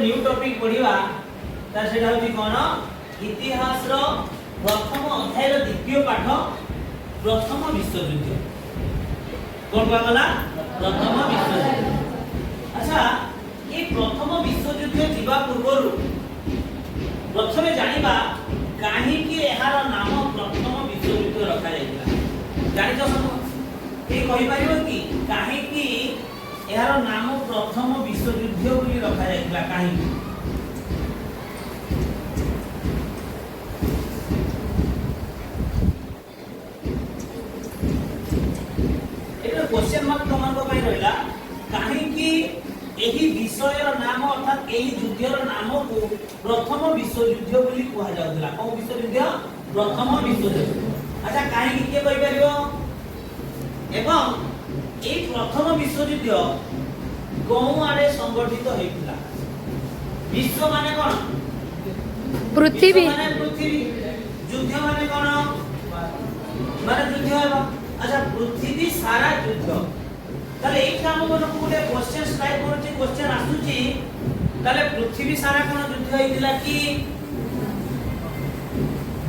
New topic पढ़िबा तार सेटा होची कोन इतिहास रो प्रथम अध्याय रो द्वितीय पाठ प्रथम विश्व युद्ध कोन बागला प्रथम विश्व युद्ध। अच्छा ये प्रथम विश्व युद्ध जीवा पूर्व प्रथमे जानिबा काहे कि एहार नाम प्रथम विश्व युद्ध रखा जाइला जानि तो सब के कहि परिबो कि काहे कि एहार नाम प्रथम विश्व युद्ध बोली रखा जाइला काहे एटा क्वेश्चन मार्क तमन को पई रहला काहे कि एही विषयर नाम अर्थात एही युद्धर नाम को प्रथम विश्व युद्ध बोली कुहा जाउतला को विश्व युद्ध प्रथम विश्व युद्ध। अच्छा काहे कि के कहि परिबो एवं ए प्रथम विश्व युद्ध कोन आरे संगठित हेतिला विश्व माने कोन पृथ्वी माने पृथ्वी युद्ध माने कोन माने युद्ध हेबा। अच्छा पृथ्वी सारा युद्ध ताले एक काम मन को गोटे क्वेश्चन स्ट्राइक करछि क्वेश्चन आसुछि ताले पृथ्वी सारा कोन युद्ध हेतिला कि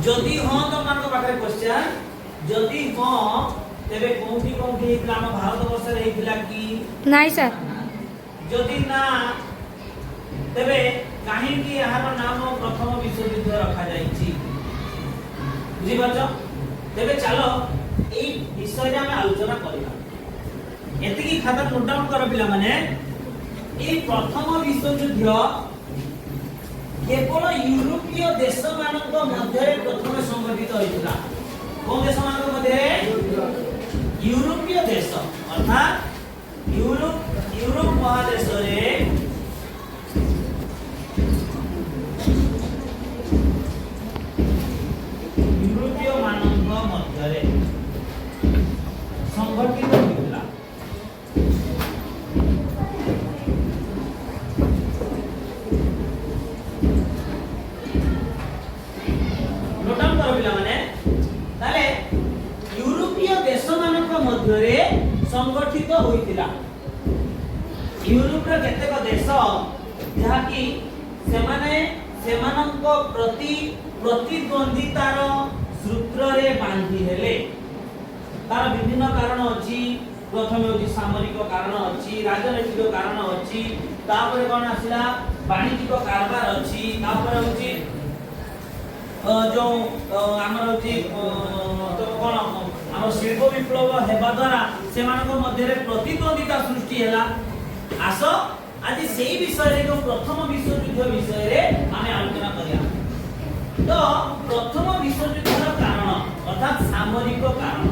जदि हां तो मान को पाखरे क्वेश्चन जदि हां तेबे कोठी कोठी ग्राम भारत वर्ष रे हेतिला कि नहीं सर जदि ना तेबे काहे कि यार नाम प्रथम विश्व युद्ध रखा जाईछि बुझि पाछो। तेबे चलो एई विषय रे हम आलोचना करिबा एति की खाता नोट डाउन कर पिला माने एई प्रथम विश्व युद्ध केवल यूरोपीय देश मानक मध्य प्रथम संगठित होइतिला कोन देश मानक मध्य यूरोपीय देश अर्थात यूरोप महादेश रे यूरोपीय मानक मध्य रे संगठित होइतिला नोट डाउन कर पिला माने ताले यूरोपीय देश मानक मध्य रे संगठित होइतिला यूरोप रे केतेक देश जहा कि सेमाने सेमानक प्रति प्रतिद्वंदितार सूत्र रे बांधी हेले तार विभिन्न कारण अछि प्रथम होछि सामरिक कारण अछि राजनैतिक कारण अछि तापर कोन आसिला वाणिज्यिक कारबार अछि तापर होछि जो हमर होछि तो कोन हमर शिल्प विप्लव हेबा द्वारा सेमानक मध्य रे प्रतिद्वंदिता सृष्टि हैला आसो आज सेही विषय रे जो प्रथम विश्व युद्ध विषय रे हमें आलोचना करिया। तो प्रथम विश्व युद्धर कारण अर्थात सामरिक कारण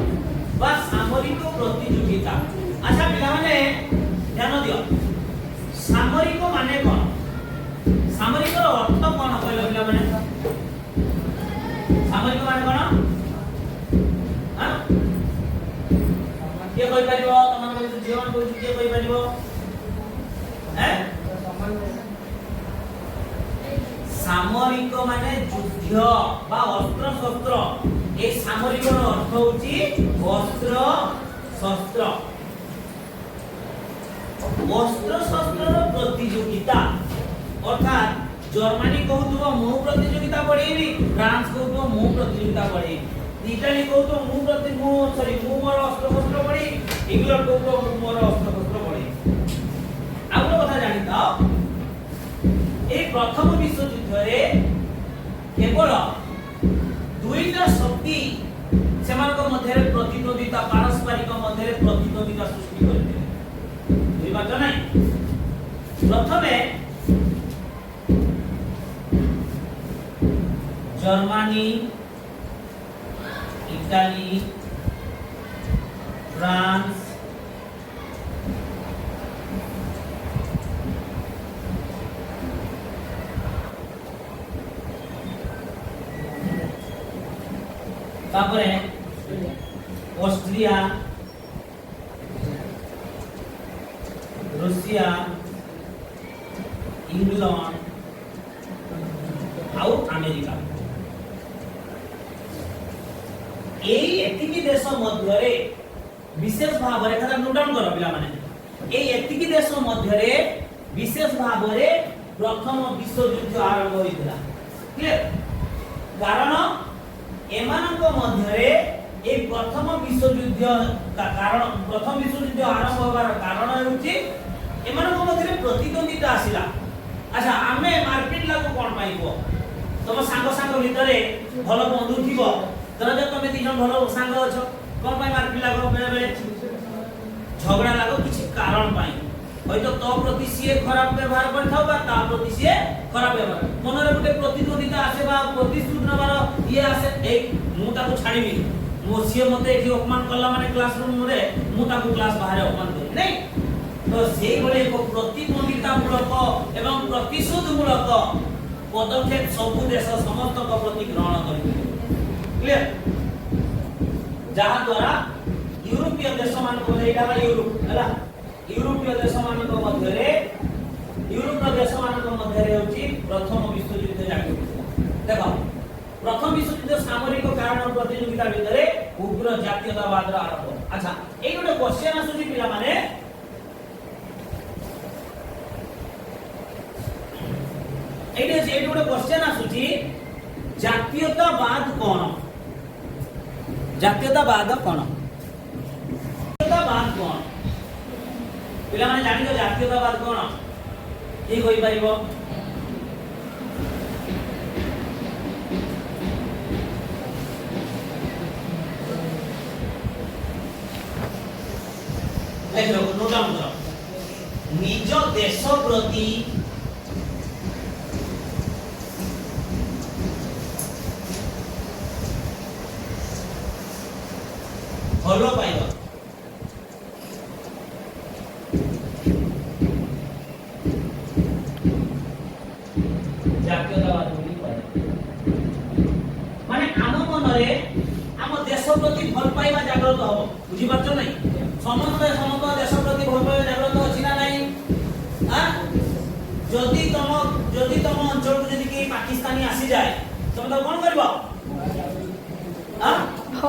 बा सामरिक प्रतियोगिता। अच्छा पिला माने ध्यान दियो सामरिक माने कोन सामरिक रो अर्थ कोन कहले पिला माने सामरिक माने कोन हां के कहि परिबो तमन को जीवन को के कहि परिबो सामरिक माने युद्ध बा अस्त्र शस्त्र ए सामरिक रो अर्थ होची अस्त्र शस्त्र अस्त्र शस्त्र रो प्रतियोगिता अर्थात जर्मनी कहउतो मु प्रतियोगिता पड़ेबी फ्रांस कहउतो मु प्रतियोगिता पड़ेबी इटाली कहउतो मु मोर अस्त्र शस्त्र पड़ी इंग्लैंड कहउतो मु मोर अस्त्र शस्त्र पड़ी आउर कथा जानि त ए प्रथम विश्व युद्ध रे केवल दुईटा शक्ति सेमानक मध्य रे प्रतिद्वंदिता पारस्परिक मध्य रे प्रतिद्वंदिता सृष्टि करते दुई बात नै प्रथमे जर्मनी इटाली फ्रांस तापरे ऑस्ट्रिया रूसिया इंग्लैंड आउ अमेरिका एई एतिकी देश मध्य रे विशेष भाव रे खाता नोट डाउन करो पिला माने एई एतिकी देश मध्य रे विशेष भाव रे प्रथम विश्वयुद्ध आरंभ होइतिला क्लियर कारण एमानक मध्यरे ए प्रथम विश्वयुद्ध का कारण प्रथम विश्वयुद्ध आरंभ होबार कारण हेउची एमानक मध्यरे प्रतिद्वंदिता आसिला अच्छा आमे मारपीट लागो कोन पाइबो तम सांग सांग भितरे भलो बंधु थिबो धर जे तमे तीन भलो सांग अछ कोन पाइ मारपीट लागो बेले बेले झगड़ा लागो किछि कारण पाइ হয়তো তো প্রতি সিয়ে খারাপ ব্যবহার করে থাও বা তা প্রতি সিয়ে খারাপ ব্যবহার মনরে গুটে প্রতিদ্বন্দিতা আসে বা প্রতিশোধ নেবার ইয়ে আসে এই মু তাকু ছাড়িবি মো সিয়ে মতে এটি অপমান করলা মানে ক্লাসরুম রে মু তাকু ক্লাস বাহারে অপমান করি নাই তো সেই ভଳି এক প্রতিদ্বন্দিতা মূলক এবং প্রতিশোধ মূলক পদক্ষেপ সবু দেশ সমস্ত প্রতি গ্রহণ করিবে ক্লিয়ার যাহা দ্বারা ইউরোপীয় দেশ মান কোলে এটা ইউরোপ হলা यूरोपीय देश मानक मध्यरे यूरोपीय देश मानक मध्यरे होची प्रथम विश्वयुद्ध जाके देखो प्रथम विश्वयुद्ध सामरिक कारण प्रतियोगिता भितरे उग्र जातीयतावाद रा आरंभ अच्छा एई गोटे क्वेश्चन आसुची पिला माने एई गोटे क्वेश्चन आसुची जातीयतावाद कोन जातीयतावाद कोन जातीयतावाद कोन पिला माने जानि तो जातीयतावाद कोन की होई परिबो लेखो नोट डाउन करो निज देश प्रति भलो पाइबो माने आम मनरे आम देश प्रति भल पाइबा जागृत हो बुझी पाछो नै समस्त देश प्रति भल पाइबा जागृत अछि ना नै हां जदि तम अंचल को जदि के पाकिस्तानी आसी जाए तुम तो कोन करबो हां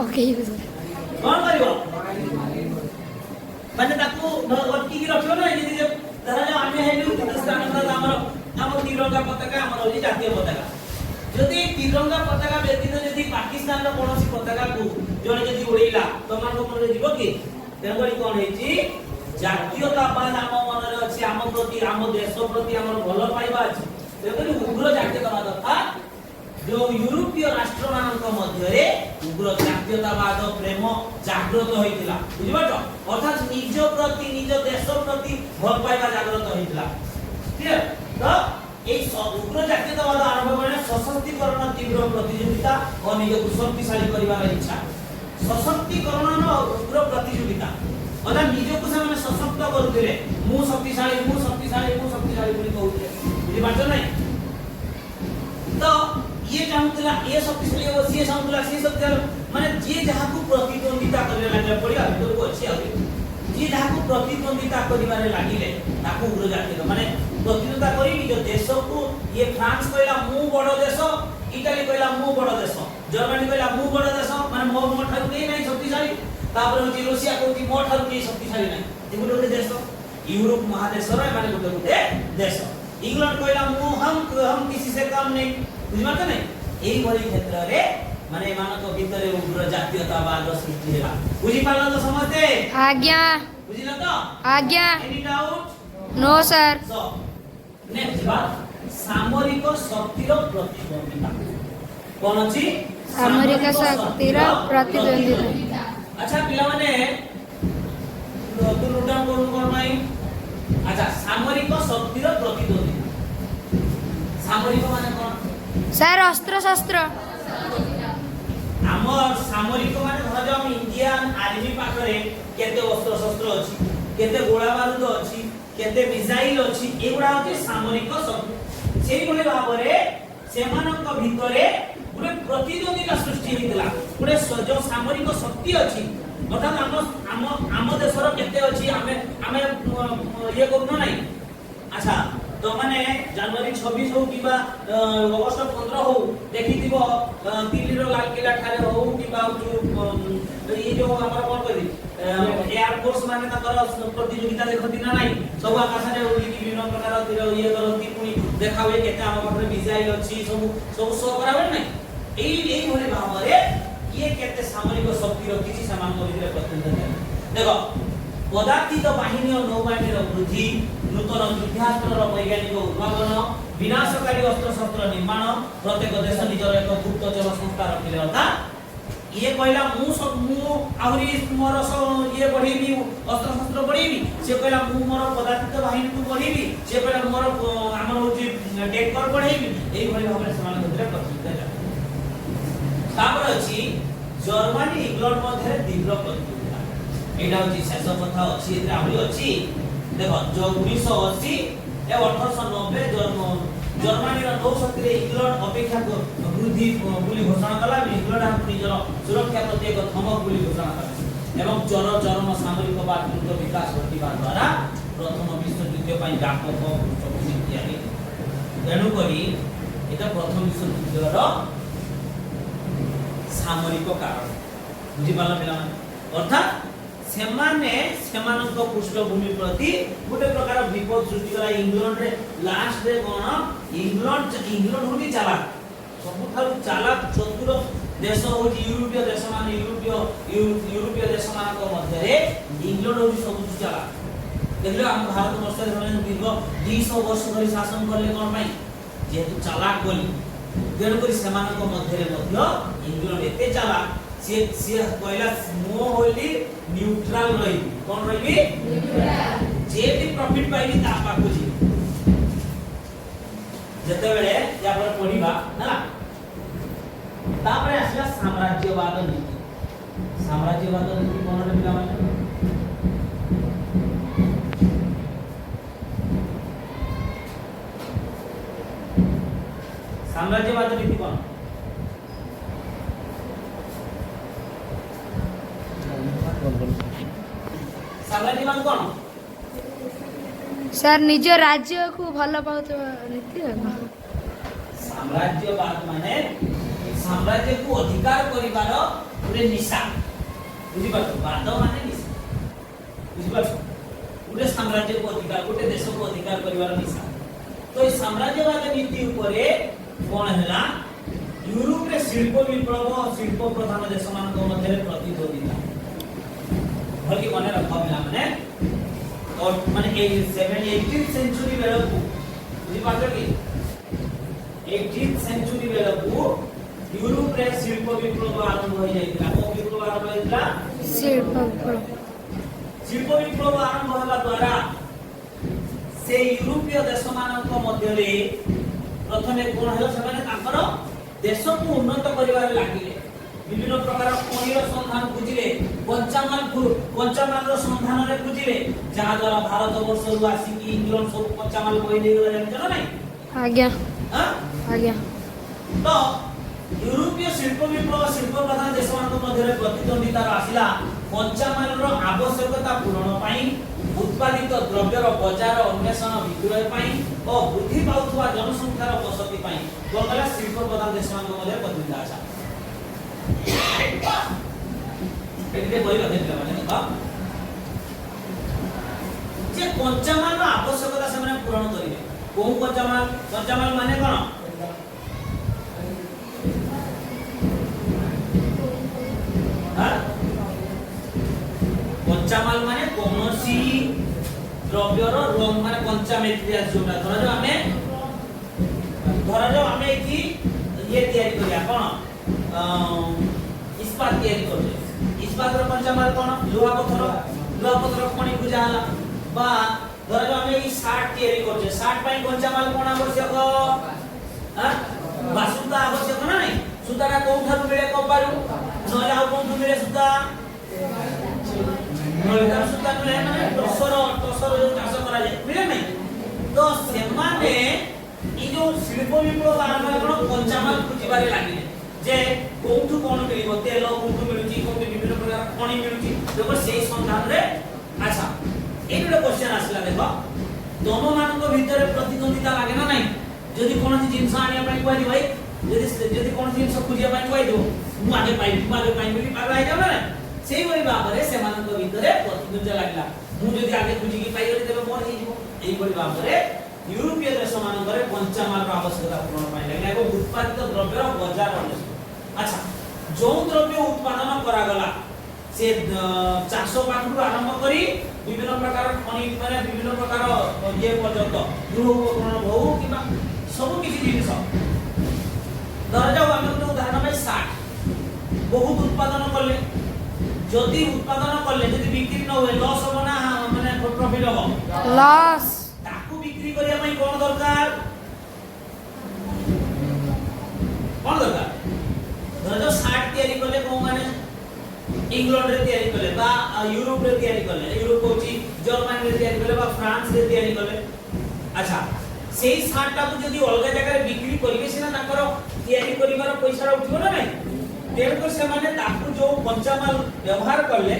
ओके कोन करबो माने ताकू अटकी की रखियो ना जदि धरा जो आमे हेलु हिंदुस्तान में हमर तिरंगा पताका हमर होली जातीय पताका जदि तिरंगा पताका व्यतीत जदि पाकिस्तान रो कोनोसी पताका को जने जदि उड़ैला तमान को मन जीवो कि तेनबडी कोन हेची जातीयतावाद आम मन रे अछि आम प्रति आम देश प्रति हमर भलो पाइबा अछि तेनबडी उग्र जातीयतावाद था जो यूरोपीय राष्ट्र मानक मध्य रे उग्र जातीयतावाद प्रेम जागृत होइतिला बुझिबाटो अर्थात निज प्रति निज देश प्रति भल पाइबा जागृत होइतिला क्लियर तो এই উগ্র জাতীয়তাবাদ আরম্ভ করে সশক্তিকরণ তীব্র প্রতিযোগিতা ও নিজকে শক্তিশালী করিবার ইচ্ছা সশক্তিকরণ উগ্র প্রতিযোগিতা অর্থাৎ নিজকে ସେମାନେ সশক্ত করুଥିଲେ ମୁଁ শক্তিশালী বুলি কହୁଥିଲେ বুঝি পারছ নাই তো ये चाहूतला ये शक्तिशाली हो सी चाहूतला सी शक्तिशाली माने जे जहा को प्रतिद्वंदिता करे लागले पड़िया भीतर को अछि आगे जे जहा को प्रतिद्वंदिता करिबारे लागिले ताको उग्र जातीय माने प्रतिद्वंदिता करी निज देश को ये फ्रांस कहला मु बड़ देश इटाली कहला मु बड़ देश जर्मनी कहला मु बड़ देश माने मो ठार नहीं नहीं शक्तिशाली तापर होची रूसिया कहती मो ठार नहीं शक्तिशाली नहीं ये गोटे देश यूरोप महादेश रे माने गोटे देश इंग्लैंड कहला मु हम किसी से कम नहीं बुझिमाते नहीं एई भली क्षेत्र रे माने मानक भितरे उग्र जातीयतावाद सृष्टि होला बुझि पालो तो समझते आज्ञा बुझिला तो आज्ञा any doubt no sir so next बात सामरिक शक्तिर प्रतिद्वंदिता कोन अछि सामरिक शक्तिर प्रतिद्वंदिता अच्छा पिला माने तू नोट डाउन कोन नाही अच्छा सामरिक शक्तिर प्रतिद्वंदिता सामरिक माने कोन सर अस्त्र शस्त्र हमर सामरिक माने धर जो हम इंडियन आर्मी पाखरे केते अस्त्र शस्त्र अछि केते गोला बारूद अछि केते मिसाइल अछि एगुडा होते सामरिक शक्ति सेही बोले भाबरे सेमानक भितरे गुटे प्रतिद्वंदिता सृष्टि हितला गुटे जो सामरिक शक्ति अछि अर्थात हम देशर केते अछि हमें ये करनो नाही अच्छा तो माने जनवरी 26 हो किबा अगस्त 15 हो देखिथिबो दिल्ली रो लाल किला ठारे हो किबा जो ये जो हमर कोन कहि एयर फोर्स माने ताकर प्रतियोगिता देखति ना नाही सब आकाश रे उड़ी विभिन्न प्रकार तीर ये करती पुनी देखावे केते हम पाखरे मिसाइल अछि सब शो करावे नै एई भली भाबरे ये केते सामरिक शक्ति रखिछि समान भितरे प्रतिनिधित्व देखो पदार्थित बाहिनी और नौबाहिनी वृद्धि नूतन युद्धास्त्र वैज्ञानिक उद्भावन विनाशकारी अस्त्र शस्त्र निर्माण प्रत्येक देश निजर एक गुप्तचर संस्था रखिले अर्थात ये कहला मु आहुरी मोर ये बढ़ेबी अस्त्र शस्त्र बढ़ेबी से कहला मु मोर पदार्थित बाहिनी को बढ़ेबी से कहला मोर हमर होची टेकर बढ़ेबी एई भली भाबरे समान भितरे प्रतिनिधित्व तापर अछि जर्मनी इंग्लैंड मध्ये तीव्र प्रतियोगिता एटा होची शेष कथा अछि एते आहुरी अछि देखो जो 1980 ए 1890 जर्मनी नौशक्ति इंग्लैंड अपेक्षा वृद्धि बोली घोषणा कला इंग्लैंड हम निजर सुरक्षा प्रति एक धमक बोली घोषणा कला एवं चरम सामरिक बाद द्रुत विकास घटिबा द्वारा प्रथम विश्व युद्ध पई व्यापक पृष्ठभूमि तैयारी तेणु करी एटा प्रथम विश्व युद्धर सामरिक कारण बुझि पाला पिला अर्थात सेमाने सेमानक पृष्ठभूमि प्रति गोटे प्रकार विपद सृष्टि कला इंग्लैंड रे लास्ट रे कोन इंग्लैंड होती चालाक सबुठारु चालाक चतुर देश होती यूरोपीय देश मान यूरोपीय देश मान मध्य रे इंग्लैंड होती सबुठ चालाक देखले हम भारत वर्ष रे दीर्घ 200 वर्ष धरि शासन करले कोन पई जेतु चालाक बोली तेणु करी सेमानक मध्य रे मध्य इंग्लैंड एते चालाक से कहला मो होली न्यूट्रल रही कोन रही न्यूट्रल जे भी प्रॉफिट पाइली ता पाखु जी जते बेले या पर पढिबा ना तापरे आसला साम्राज्यवाद नीति कोन रे पिला माने साम्राज्यवाद नीति कोन साम्राज्यवाद कोन सर निज राज्य को भल पाउत नीति साम्राज्यवाद माने साम्राज्य को अधिकार करिवार पुरे निशा बुझि पाछो वाद माने निशा बुझि पाछो पुरे साम्राज्य को अधिकार गोटे देश को अधिकार करिवार निशा तो ए साम्राज्यवाद नीति ऊपरे कोन हला यूरोप रे शिल्प विप्लव शिल्प प्रधान देश मान को मध्य रे प्रतिद्वंदिता भलि मने रखा पिला माने और माने 18th सेंचुरी बेलकू बुझि पाछो कि 18th सेंचुरी बेलकू यूरोप रे शिल्प विप्लव आरंभ हो जाइतिला को विप्लव आरंभ होइतिला शिल्प विप्लव आरंभ होला द्वारा से यूरोपीय देश मानक मध्य रे प्रथमे कोन हला समान ताकर देश को उन्नत करिवार लागिले विभिन्न प्रकार खनिर संधान खुजिले कंचामाल रो संधान रे खुजिले जहा द्वारा भारत वर्ष रु आसी कि इंग्लैंड सब कंचामाल बहि नै गले जानो नै आज्ञा हां आज्ञा तो यूरोपीय शिल्प विप्लव शिल्प प्रधान देश मान मध्य प्रतिद्वंदिता आसिला कंचामाल रो आवश्यकता पूरण पई उत्पादित द्रव्यर बाजार अन्वेषण विक्रय पई और वृद्धि पाउथवा जनसंख्यार बसति पई गंगला शिल्प प्रधान देश मान मध्य प्रतिद्वंदिता आसा एते बोली रखिला माने हां जे कंचामाल रो आवश्यकता से माने पूरण करिवे को कंचामाल माने कोन कंचामाल माने कोनोसी द्रव्यर रंग माने कंचा मेटेरियल जोटा धरा जो हमें इथि ये तयारी करिया कोन इस्पात तयारी करले इस्पात रो कंचामाल कोन लोहा पत्थर खଣି पूजा हला बा धरा जो हमें ई शार्ट तयारी करछे शार्ट पई कंचामाल कोन आवश्यक हां बासुता आवश्यक ना नहीं सुतारा कोठारु मिले कपारु नले आ कोठु मिले सुता नले सुता मिले माने टसर जो चाष करा जाय मिले नहीं तो सेमाने ई जो शिल्प विप्लव आरंभ करो कंचामाल खुजिबारे लागिले जे कोठु कोन मिलिबो तेल कोठु मिलुची कोठु विभिन्न प्रकार खଣି मिलुची देखो सेही संधान रे अच्छा एटा क्वेश्चन आसला देखो दोनो मानक भीतर प्रतिद्वंदिता लागे ना नहीं जदि कोन जिंस आनिया पई कोइ भाई जदि कोन जिंस खुजिया पई कोइ दो मु आगे पाई बोली पागल आइ जाबे ना सेही वरी भाबरे सेमानक भितरे प्रतिद्वंद्विता लागला मु जदि आगे खुजी की पाइगली देबे मोर हे जिवो एही वरी भाबरे यूरोपीय देश मानकरे पंचामाल आवश्यकता पूर्ण पाइ लागला एवं उत्पादित द्रव्यर बाजार अनुसार अच्छा जो द्रव्य उत्पादन करा गला से चाषो पाठु आरंभ करी विभिन्न प्रकार खनिज माने विभिन्न प्रकार ये पर्यंत गृह उपकरण हो किबा सब किछि जिनिस धर जाऊ आमे ଗୋଟେ उदाहरण ପାଇଁ 60 बहुत उत्पादन करले जदि उत्पादन करले जदि बिक्री न होए लॉस हो ना माने प्रॉफिट हो लॉस ताकू बिक्री करिया ପାଇଁ कोन दरकार कोन दरकार धर जाऊ 60 तयारी करले को माने इंग्लैंड रे तयारी करले बा यूरोप रे तयारी करले यूरोप होची जर्मनी रे तयारी करले बा फ्रांस रे तयारी करले अच्छा सेही 60 टा को जदि अलग जगह रे बिक्री करिवे सिना ताकर तयारी करिवार पैसा उठिबो ना नै तेरको से माने ताकू जो कच्चामाल व्यवहार करले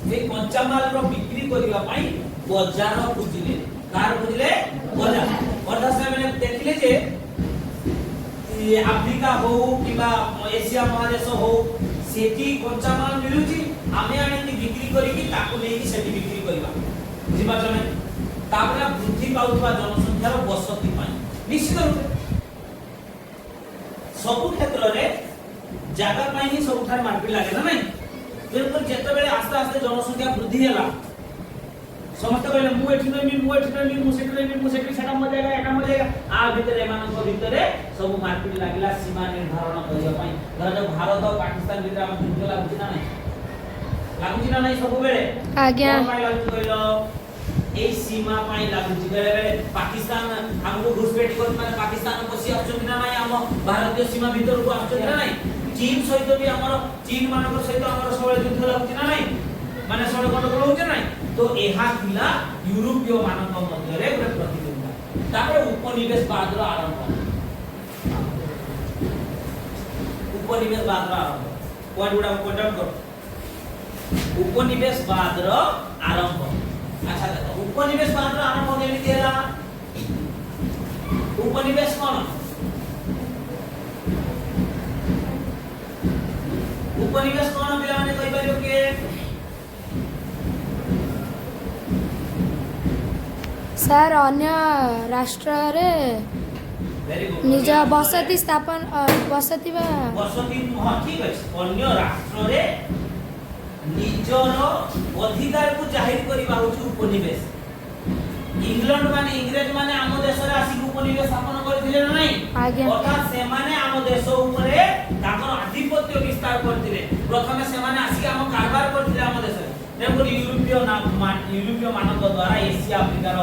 से कच्चामाल रो बिक्री करिवा पई बाजार बुझिले कार बुझिले बाजार से माने देखले जे ये अफ्रीका हो किबा एशिया महादेश हो सेठी कच्चामाल मिलुची आमे आने की बिक्री करी की ताकू लेकी सेठी बिक्री करिवा बुझिबा जने तापरा वृद्धि पाउतबा जनसंख्यार बसती पाई निश्चित रूपे सब क्षेत्र रे जागा पाई ही सबठार मार्केट लागे ना नहीं जेतर जेते बेले आस्ते आस्ते जनसंख्या वृद्धि होला समस्त कहले मु एठी नहीं मु सेठी नहीं मु सेठी सेटा म जाएगा एटा म जाएगा आ भितरे एमानक भितरे सब मार्केट लागिला सीमा निर्धारण करिया पई धर भारत और पाकिस्तान भितर हम युद्ध लागुची ना नहीं सब बेले आज्ञा पाई लागुची कहलो ए सीमा पाई लागुची बेले पाकिस्तान हमको घुसपेट कर माने पाकिस्तान पसी आछन ना नहीं हम भारतीय सीमा भीतर को आछन ना नहीं चीन सहित भी हमर चीन मानक सहित हमर सब युद्ध लागुची ना नहीं माने सडक गंडगोल होचे नाही तो एहा थिला यूरोपीय मानक मध्ये रे ଗୋଟେ ପ୍ରତିଦ୍ୱନ୍ଦ୍ୱିତା ତାପରେ ଉପନିବେଶବାଦର ଆରମ୍ଭ ଉପନିବେଶବାଦର ଆରମ୍ଭ ପଏଣ୍ଟ गुडा पॉइंट आउट कर उपनिवेशवादर आरंभ अच्छा देखो उपनिवेशवादर आरंभ केमिति होला उपनिवेश कोन उपनिवेश कोन पिला माने कहि परियो के सर अन्य राष्ट्र रे निज बसति स्थापन बसति हां ठीक है अन्य राष्ट्र रे निजर अधिकार को जाहिर करिबा होची उपनिवेश इंग्लैंड माने इंग्रेज माने आम देश रे आसी उपनिवेश स्थापन करथिले ना नहीं अर्थात से माने आम देश ऊपर ताकर आधिपत्य विस्तार करथिले प्रथमे से माने आसी आम कारबार करथिले आम देश रे नेबुल यूरोपीय मानक द्वारा एशिया अफ्रिकार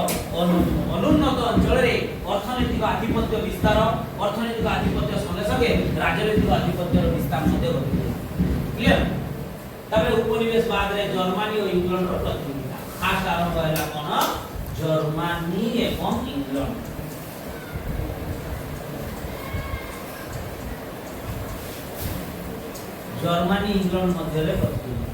अनुन्नत अंचल रे अर्थनैतिक आधिपत्य विस्तार अर्थनैतिक आधिपत्य संगे संगे राजनैतिक आधिपत्य विस्तार मध्ये होतिले क्लियर तबे उपनिवेशवाद रे जर्मनी और इंग्लैंड रो प्रतियोगिता फास्ट आरंभ होला कोन जर्मनी एवं इंग्लैंड जर्मनी इंग्लैंड मध्ये रे प्रतियोगिता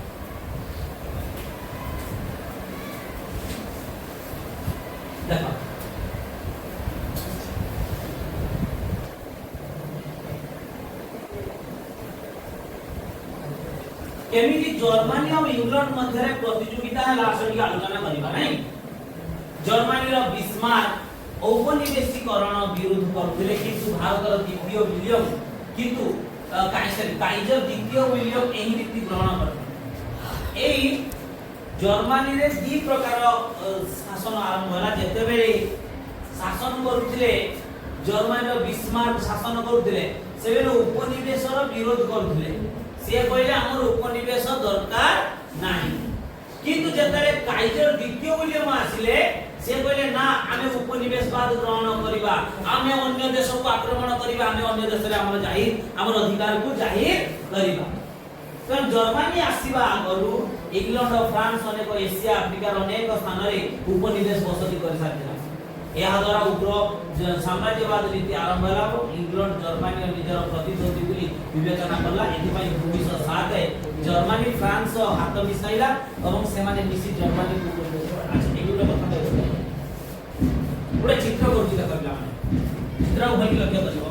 देखो केमिति जर्मनी और इंग्लैंड मध्य रे प्रतियोगिता है लास्ट की आलोचना करबा नहीं जर्मनी रो बिस्मार्क औपनिवेशीकरण विरोध करथिले किंतु भारत रो द्वितीय विलियम किंतु काइजर द्वितीय विलियम एही रीति ग्रहण करथिले एही जर्मनी रे दी प्रकार शासन आरंभ होला जेते बेले शासन करूथिले जर्मनी रो बिस्मार्क शासन करूथिले से बेले उपनिवेशर विरोध करूथिले से कहले हमर उपनिवेश दरकार नाही किंतु जेतरे काइजर द्वितीय विलियम आसिले से कहले ना आमे उपनिवेशवाद ग्रहण करिबा आमे अन्य देश को आक्रमण करिबा आमे अन्य देश रे हमर जाहिर हमर अधिकार को जाहिर करिबा तो जर्मनी आसीबा आगरु इंग्लैंड और फ्रांस अनेक एशिया अफ्रिकार अनेक स्थान रे उपनिवेश बसति कर साथिला एहा द्वारा उग्र साम्राज्यवाद नीति आरंभ होला इंग्लैंड जर्मनी और निजर प्रतिद्वंदी बोली विवेचना करला एथि पई 1907 जर्मनी फ्रांस हाथ मिसाइला एवं से माने मिसी जर्मनी को अच्छा एगुलो कथा कहू पुरे चित्र करछि देखला माने चित्र भई लक्ष्य करबो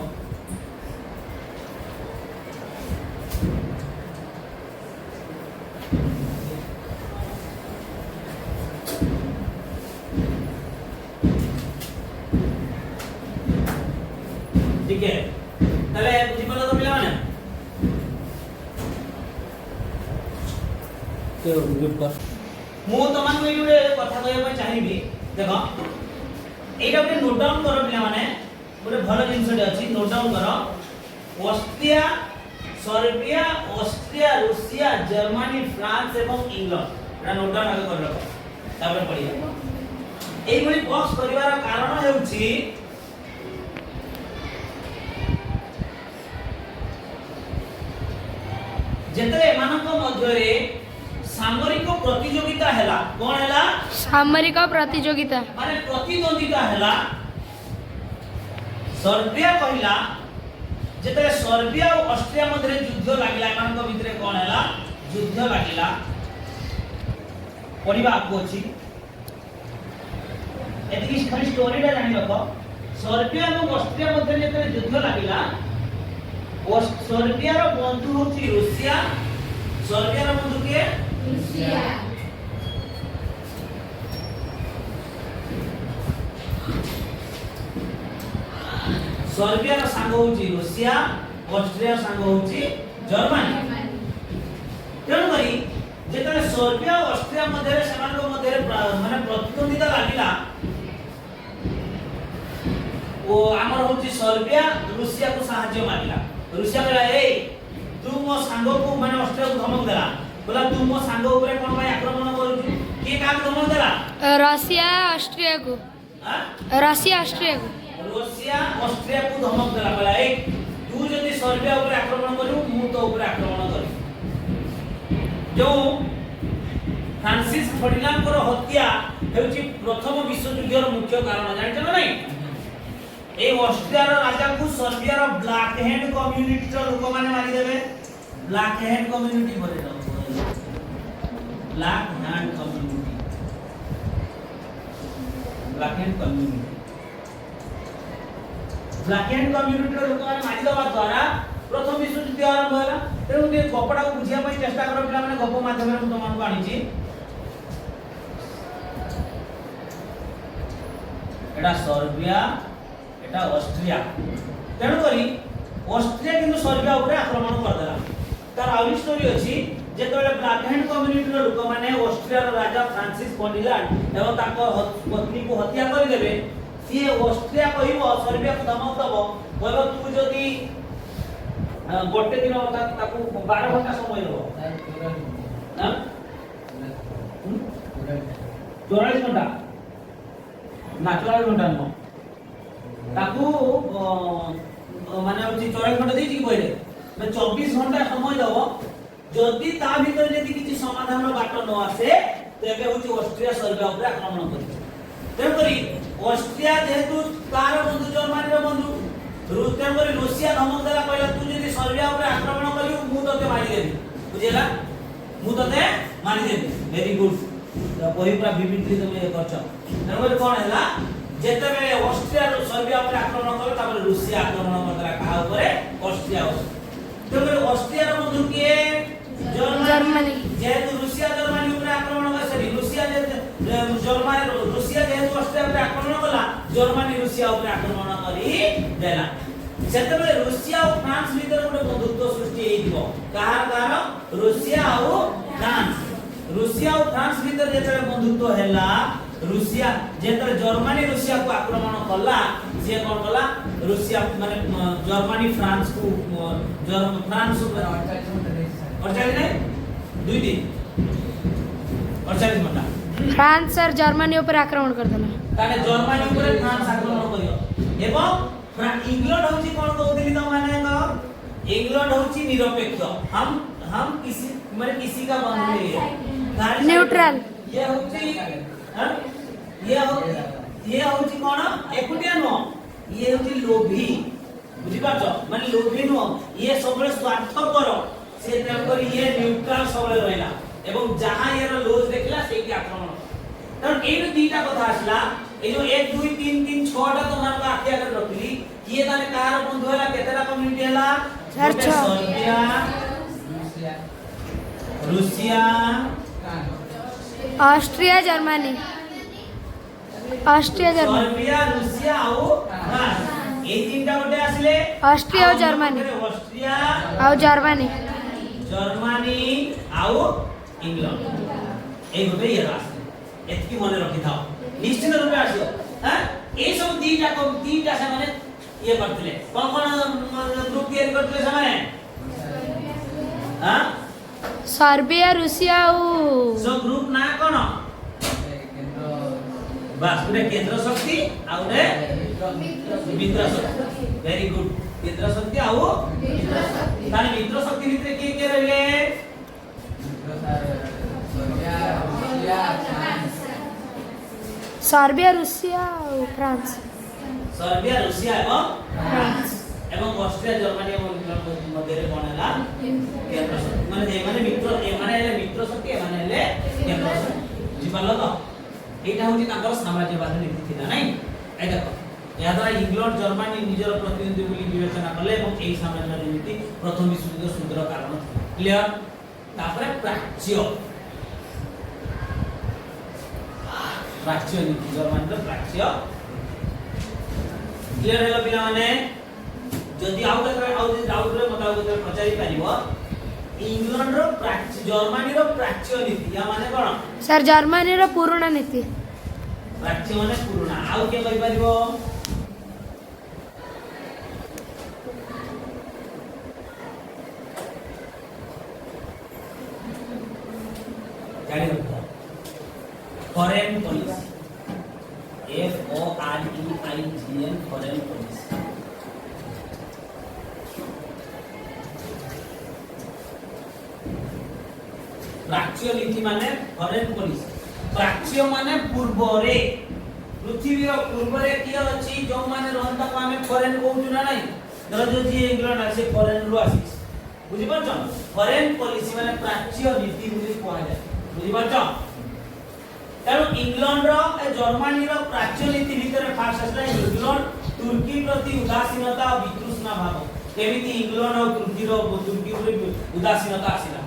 ठीक है তাহলে বুঝি পারলো তো পিলাମାନେ ମୁଁ ତମକୁ ଏଇ ଗୋଟେ କଥା କହିବା ପାଇଁ ଚାହିଁବି ଦେଖ এইটা ଗୋଟେ নোট ডাউন কর ପିଲାମାନେ ଗୋଟେ ଭଲ ଜିନିଷଟେ ଅଛି নোট ডাউন କର Austria Serbia Austria Russia Germany France ଏବଂ ଇଂଲଣ୍ଡ এটা নোট ডাউন ଆଗ କରି ରଖ ତାପରେ ପଢିବା এইଭଳି ବକ୍ସ କରିବାର କାରଣ ହେଉଛି ଯେତେବେଳେ ଏମାନଙ୍କ ମଧ୍ୟରେ ସାମରିକ ପ୍ରତିଯୋଗିତା ହେଲା କଣ ହେଲା ସାମରିକ ପ୍ରତିଯୋଗିତା ମାନେ ପ୍ରତିଦ୍ୱନ୍ଦିତା ହେଲା ସର୍ବିଆ କହିଲା ଯେତେବେଳେ ସର୍ବିଆ ଓ ଅଷ୍ଟ୍ରିଆ ମଧ୍ୟରେ ଯୁଦ୍ଧ ଲାଗିଲା ଏମାନଙ୍କ ଭିତରେ କଣ ହେଲା ଯୁଦ୍ଧ ଲାଗିଲା ପଢିବା ଆଗକୁ ଅଛି ଏତିକି ଖାଲି ଷ୍ଟୋରିଟା ଜାଣି ରଖ ସର୍ବିଆ ଏବଂ ଅଷ୍ଟ୍ରିଆ ମଧ୍ୟରେ ଯେତେବେଳେ ଯୁଦ୍ଧ ଲାଗିଲା ସର୍ବିଆର ବନ୍ଧୁ ହେଉଛି ରୁଷିଆ ସର୍ବିଆର ବନ୍ଧୁ କିଏ ରୁଷିଆ ସର୍ବିଆର ସାଙ୍ଗ ହେଉଛି ରୁଷିଆ ଅଷ୍ଟ୍ରିଆର ସାଙ୍ଗ ହେଉଛି ଜର୍ମାନୀ ତେଣୁକରି ଯେତେବେଳେ ସର୍ବିଆ ଓ ଅଷ୍ଟ୍ରିଆ ମଧ୍ୟରେ ସେମାନଙ୍କ ମଧ୍ୟରେ ମାନେ ପ୍ରତିଦ୍ୱନ୍ଦିତା ଲାଗିଲା ଓ ଆମର ହେଉଛି ସର୍ବିଆ ରୁଷିଆକୁ ସାହାଯ୍ୟ ମାଗିଲା ରୁଷିଆ କହିଲା ଏଇ ତୁ ମୋ ସାଙ୍ଗକୁ ମାନେ ଅଷ୍ଟ୍ରିଆକୁ ଧମକ ଦେଲା କହିଲା ତୁ ମୋ ସାଙ୍ଗ ଉପରେ କ'ଣ ପାଇଁ ଆକ୍ରମଣ କରୁଛୁ କିଏ କାହାକୁ ଧମକ ଦେଲା ରଷିଆ ଅଷ୍ଟ୍ରିଆକୁ ରଷିଆ ଅଷ୍ଟ୍ରିଆକୁ ରୁଷିଆ ଅଷ୍ଟ୍ରିଆକୁ ଧମକ ଦେଲା କହିଲା ଏଇ ତୁ ଯଦି ସର୍ବିଆ ଉପରେ ଆକ୍ରମଣ କରିବୁ ମୁଁ ତୋ ଉପରେ ଆକ୍ରମଣ କରିବି ଯେଉଁ ଫ୍ରାନ୍ସିସ୍ ଫର୍ଡିନାଣ୍ଡଙ୍କର ହତ୍ୟା ହେଉଛି ପ୍ରଥମ ବିଶ୍ୱଯୁଦ୍ଧର ମୁଖ୍ୟ କାରଣ ଜାଣିଛ ନା ନାହିଁ এই অস্ট্রিয়ার রাজাকু সর্বিয়ার ব্ল্যাক হ্যান্ড কমিউনিটির লোকমানে মারি দেবে ব্ল্যাক হ্যান্ড কমিউনিটি বলে দাও black hand community black hand community black hand কমিউনিটির লোকমানে মারি দেওয়া দ্বারা প্রথম বিশ্বযুদ্ধ আরম্ভ হলা তেমন যে গপটাকে বুঝিয়া পাই চেষ্টা করো পিলা মানে গপ মাধ্যমে মু তোমাকে আনিছি এটা সর্বিয়া এটা অস্ট্রিয়া তেণুকরি অস্ট্রিয়া কিন্তু সর্বিয়া উপরে আক্রমণ করদেলা তার আউলি স্টোরি ଅଛି যেতବେଳେ ব্ল্যাক হ্যান্ড কমিউনিটির লোক মানে অস্ট্রিয়ার রাজা ফ্রান্সিস ফর্ডিনান্ড এবং তাଙ୍କ পত্নীକୁ হত্যা କରିଦେବେ ସିଏ অস্ট্রিয়া কহিব সর্বিয়াକୁ ধমক দেব କହିବ ତୁ যদি ଗୋଟେ ଦିନ ତାକୁ 12 ଘଣ୍ଟା ସମୟ ଦେବ হ্যাঁ 44 ঘন্টা না 44 ঘন্টা নয় তাকু মানে হচ্ছে 44 ঘন্টা দিয়েছি কি কইলে 24 ঘন্টা সময় দেব যদি তা ভিতরে যদি কিছু সমাধানের বাট ন আসে তবে হচ্ছে অস্ট্রিয়া সর্বিয়া উপরে আক্রমণ করবে তেমনি অস্ট্রিয়া যেহেতু তার বন্ধু জর্মানির বন্ধু তেমনি রুষিয়া ধমক দেলা কইলা তুই যদি সর্বিয়া উপরে আক্রমণ করিবু মু তোতে মারি দেবি বুঝিলা মু তোতে মারি দেবি ভেরি গুড বহি পুরা ভিভিডলি তুমি করছ তেমনি কোন হেলা যেতেবেলে অস্ট্রিয়া সর্বিয়া উপরে আক্রমণ করে তারপরে রুষিয়া আক্রমণ করতেলা কাহা উপরে অস্ট্রিয়া তেমনি অস্ট্রিয়ার বন্ধু কিয়ে জার্মানি যেহেতু রুষিয়া জার্মানি উপরে আক্রমণ করে সরি রুষিয়া জার্মানি রুষিয়া যেহেতু অস্ট্রিয়া উপরে আক্রমণ কলা জার্মানি রুষিয়া উপরে আক্রমণ করি দেলা সেতেবেলে রুষিয়া ও ফ্রান্স ভিতরে ଗୋଟେ বন্ধুত্ব সৃষ্টি ହେଇଥିବ কাହାର রুষিয়া ও ফ্রান্স রুষিয়া ও ফ্রান্স ভিতরে যেତେବେଳେ বন্ধুত্ব ହେଲା রুষিয়া যেতেବେଳେ জর্মানি রুষিয়া को আক্রমণ কলা সে কোন কলা রুষিয়া মানে জর্মানি ফ্রান্স को ফ্রান্স উপরে 48 नहीं 2 दिन 48 घंटा फ्रांस और जर्मनी ऊपर आक्रमण कर देला ताने जर्मनी ऊपर फ्रांस आक्रमण करियो एवं इंग्लैंड होची कोन कहउथिली त माने क इंग्लैंड होची निरपेक्ष हम किसी माने किसी का बंधु नहीं है न्यूट्रल ये होची ये होची कोन एकुटिया नो ये होची लोभी बुझी पाछ माने लोभी नो ये सबले स्वार्थपर से तेकर ये न्यूट्रल सबले रहला एवं जहां यार लोज देखला से की आक्रमण कारण एई दुईटा कथा आसला ए जो 1 2 3 3 6 टा तो मानका आखिया कर रखली किए ताने कार बंधु होला केतेरा कम्युनिटी होला Serbia Russia Austria Germany Austria Germany Serbia Russia आउ फ्रांस ए तीनटा गोटे आसिले ऑस्ट्रिया और जर्मनी ऑस्ट्रिया और जर्मनी जर्मनी आउ इंग्लैंड ए गोटे ये आसिले एतकी मने रखि थाओ निश्चित रूपे आसियो हां ए सब तीनटा से माने ये करथिले कोन ग्रुप तैयारी करथिले समय हां सर्बिया रूसिया और सो ग्रुप ना कोन बस गुटे केंद्र शक्ति आ गुटे मित्र शक्ति वेरी गुड केंद्र शक्ति आउ ताने मित्र शक्ति भितर के रहले सर्बिया रूसिया और फ्रांस सर्बिया रूसिया एवं फ्रांस एवं ऑस्ट्रिया जर्मनी एवं इंग्लैंड मध्य रे बनेला केंद्र शक्ति माने जे माने मित्र शक्ति ए माने ले केंद्र शक्ति जिबालो तो एटा होची तांकर साम्राज्यवाद नीति थिला नै ए देखो या द्वारा इंग्लैंड जर्मनी निजर प्रतिनिधि बोली विवेचना करले एवं एई साम्राज्यवाद नीति प्रथम विश्व युद्ध सुंदर कारण क्लियर तापरे प्राच्य नीति जर्मनी रो प्राच्य क्लियर हेलो पिला माने जदि आउ डाउट रे मत आउ पचारि परिबो इंग्लैंड रो प्राच्य जर्मनी रो प्राच्य नीति या माने कोन सर जर्मनी रो पुराना नीति प्राच्य माने पुराना आउ के कहि परिबो जानि रखो foreign policy FOREIGN foreign policy प्राच्य नीति माने फॉरेन पॉलिसी प्राच्य माने पूर्व रे पृथ्वी रो पूर्व रे की अछि जो माने रहंता को हमें फॉरेन कहू ना नहीं धर जो जी इंग्लैंड आसे फॉरेन रो आसी बुझि परछ फॉरेन पॉलिसी माने प्राच्य नीति बुझि कोआ जाय बुझि परछ तेणु इंग्लैंड रो ए जर्मनी रो प्राच्य नीति भितर फास्ट आसला इंग्लैंड तुर्की प्रति उदासीनता और वितृष्णा भाव केमिति इंग्लैंड और तुर्की प्रति उदासीनता आसिला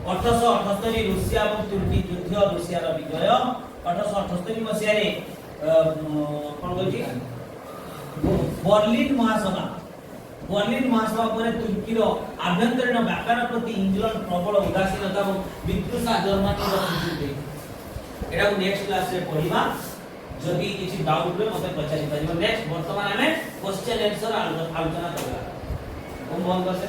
1878 रूसिया और तुर्की युद्ध रूसिया रो विजय 1878 मसिया रे कोन कहछि बर्लिन महासभा पर तुर्की रो आभ्यंतरीण व्यापार प्रति इंग्लैंड प्रबल उदासीनता और वितृष्णा जर्मनी रो सृष्टि एटा नेक्स्ट क्लास रे पढिबा जदि किछि डाउट रे मते पचारि परिबो नेक्स्ट वर्तमान हमें क्वेश्चन आंसर आलोचना करबा हम बंद करसे